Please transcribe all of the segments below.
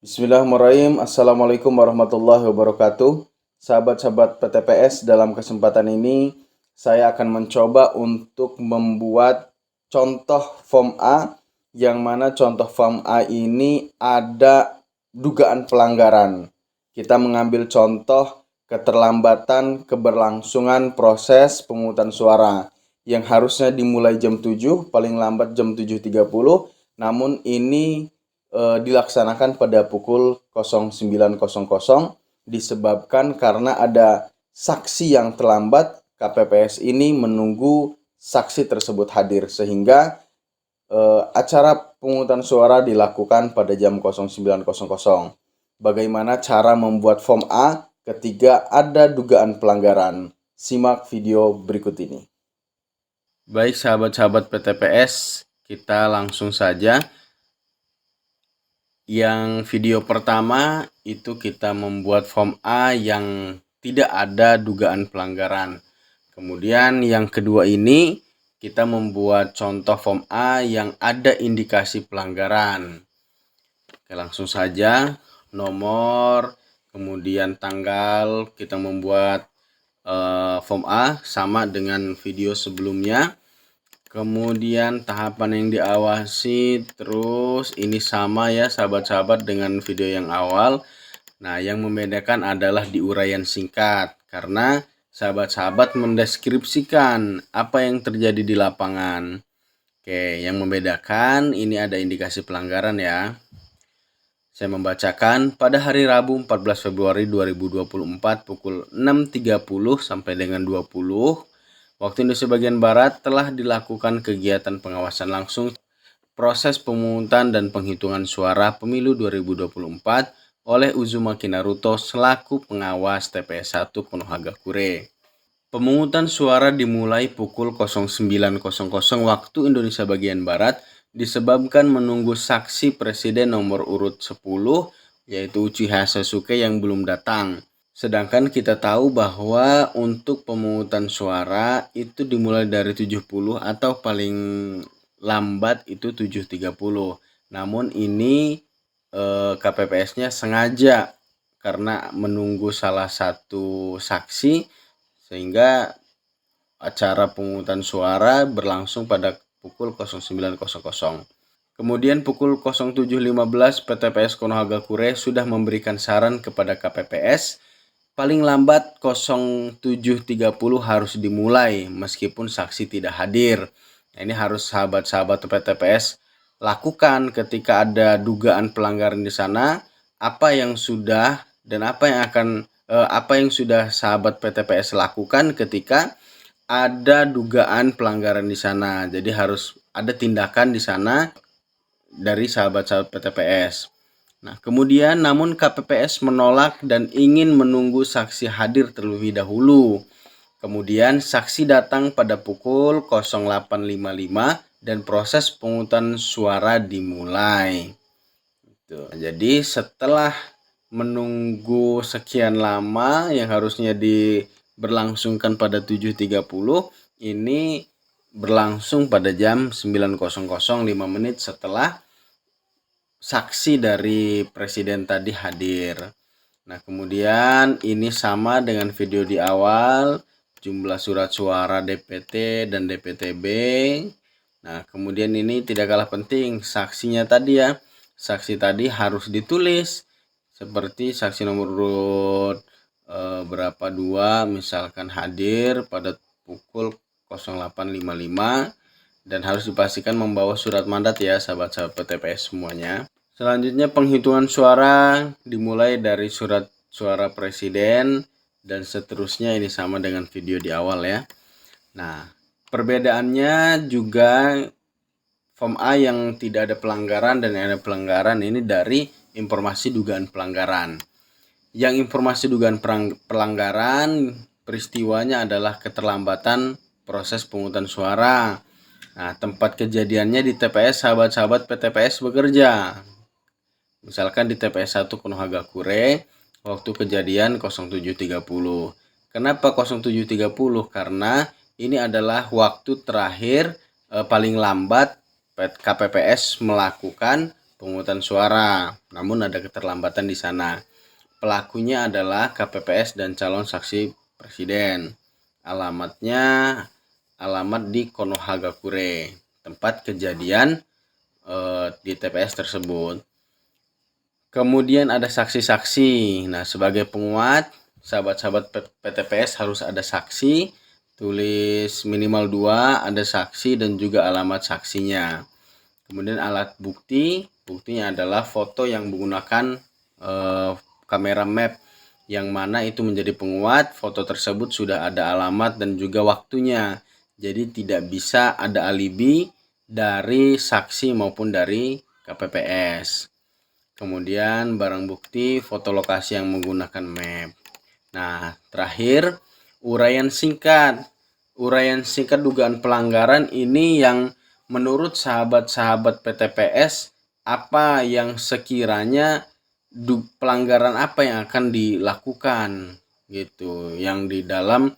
Bismillahirrahmanirrahim. Assalamualaikum warahmatullahi wabarakatuh. Sahabat-sahabat PTPS, dalam kesempatan ini saya akan mencoba untuk membuat contoh form A, yang mana contoh form A ini ada dugaan pelanggaran. Kita mengambil contoh keterlambatan keberlangsungan proses pemungutan suara yang harusnya dimulai jam 7, paling lambat jam 7.30, namun ini dilaksanakan pada pukul 09.00 disebabkan karena ada saksi yang terlambat. KPPS ini menunggu saksi tersebut hadir sehingga acara pemungutan suara dilakukan pada jam 09.00. Bagaimana cara membuat form A ketika ada dugaan pelanggaran? Simak video berikut ini. Baik sahabat-sahabat PTPS, kita langsung saja. Yang video pertama itu kita membuat form A yang tidak ada dugaan pelanggaran. Kemudian yang kedua ini kita membuat contoh form A yang ada indikasi pelanggaran. Oke, langsung saja. Nomor, kemudian tanggal, kita membuat form A sama dengan video sebelumnya. Kemudian tahapan yang diawasi, terus ini sama ya sahabat-sahabat dengan video yang awal. Nah, yang membedakan adalah di uraian singkat, karena sahabat-sahabat mendeskripsikan apa yang terjadi di lapangan. Oke, yang membedakan ini ada indikasi pelanggaran ya. Saya membacakan pada hari Rabu 14 Februari 2024 pukul 6.30 sampai dengan 20. Waktu Indonesia bagian Barat telah dilakukan kegiatan pengawasan langsung proses pemungutan dan penghitungan suara pemilu 2024 oleh Uzumaki Naruto selaku pengawas TPS 1 Konohagakure. Pemungutan suara dimulai pukul 09.00 waktu Indonesia bagian Barat disebabkan menunggu saksi Presiden nomor urut 10 yaitu Uchiha Sasuke yang belum datang. Sedangkan kita tahu bahwa untuk pemungutan suara itu dimulai dari 70 atau paling lambat itu 7.30. Namun ini KPPS-nya sengaja karena menunggu salah satu saksi sehingga acara pemungutan suara berlangsung pada pukul 09.00. Kemudian pukul 07.15 PTPS Konohagakure sudah memberikan saran kepada KPPS paling lambat 07.30 harus dimulai meskipun saksi tidak hadir. Nah, ini harus sahabat-sahabat PTPS lakukan ketika ada dugaan pelanggaran di sana. Apa yang sudah dan apa yang sudah sahabat PTPS lakukan ketika ada dugaan pelanggaran di sana. Jadi harus ada tindakan di sana dari sahabat-sahabat PTPS. Nah, kemudian namun KPPS menolak dan ingin menunggu saksi hadir terlebih dahulu. Kemudian saksi datang pada pukul 08.55 dan proses pemungutan suara dimulai. Jadi setelah menunggu sekian lama yang harusnya diberlangsungkan pada 7.30, ini berlangsung pada jam 9.00 5 menit setelah saksi dari presiden tadi hadir. Nah, kemudian ini sama dengan video di awal, jumlah surat suara DPT dan DPTB. Nah, kemudian ini tidak kalah penting, saksinya tadi ya. Saksi tadi harus ditulis seperti saksi nomor urut berapa 2 misalkan hadir pada pukul 08.55 dan harus dipastikan membawa surat mandat ya sahabat-sahabat PTPS semuanya. Selanjutnya penghitungan suara dimulai dari surat suara presiden dan seterusnya, ini sama dengan video di awal ya. Nah, perbedaannya juga form A yang tidak ada pelanggaran dan yang ada pelanggaran ini dari informasi dugaan pelanggaran. Yang informasi dugaan pelanggaran peristiwanya adalah keterlambatan proses pemungutan suara. Nah, tempat kejadiannya di TPS sahabat-sahabat PTPS bekerja. Misalkan di TPS 1 Konohagakure, waktu kejadian 07.30. Kenapa 07.30? Karena ini adalah waktu terakhir paling lambat KPPS melakukan pemungutan suara, namun ada keterlambatan di sana. Pelakunya adalah KPPS dan calon saksi presiden. Alamatnya alamat di Konohagakure, tempat kejadian di TPS tersebut. Kemudian ada saksi-saksi. Nah, sebagai penguat, sahabat-sahabat PTPS harus ada saksi, tulis minimal 2, ada saksi dan juga alamat saksinya. Kemudian alat bukti, buktinya adalah foto yang menggunakan kamera map, yang mana itu menjadi penguat. Foto tersebut sudah ada alamat dan juga waktunya, jadi tidak bisa ada alibi dari saksi maupun dari KPPS. Kemudian barang bukti foto lokasi yang menggunakan map. Nah, terakhir uraian singkat. Uraian singkat dugaan pelanggaran ini yang menurut sahabat-sahabat PTPS apa yang sekiranya pelanggaran apa yang akan dilakukan gitu, yang di dalam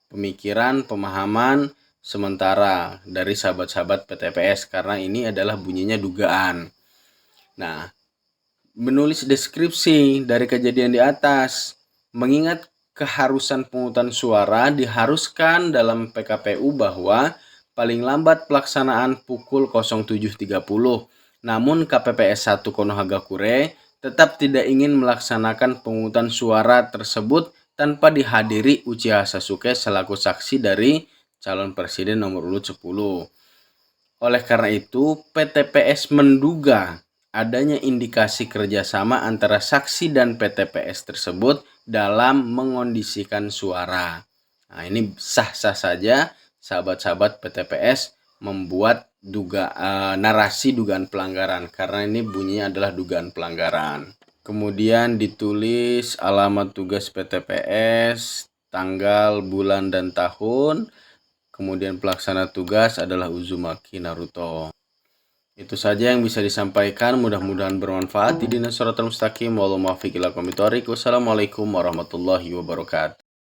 pemikiran, pemahaman sementara dari sahabat-sahabat PTPS, karena ini adalah bunyinya dugaan. Nah, menulis deskripsi dari kejadian di atas, mengingat keharusan pemungutan suara diharuskan dalam PKPU bahwa paling lambat pelaksanaan pukul 07.30. Namun KPPS 1 Konohagakure tetap tidak ingin melaksanakan pemungutan suara tersebut tanpa dihadiri Uchiha Sasuke selaku saksi dari calon presiden nomor urut 10. Oleh karena itu, PTPS menduga adanya indikasi kerjasama antara saksi dan PTPS tersebut dalam mengondisikan suara. Nah, ini sah-sah saja sahabat-sahabat PTPS membuat narasi dugaan pelanggaran, karena ini bunyinya adalah dugaan pelanggaran. Kemudian ditulis alamat tugas PTPS, tanggal, bulan, dan tahun. Kemudian pelaksana tugas adalah Uzumaki Naruto. Itu saja yang bisa disampaikan, mudah-mudahan bermanfaat. Ihdinas shiratal mustaqim, wallahul muwaffiq ila aqwamit thoriq. Wassalamualaikum warahmatullahi wabarakatuh.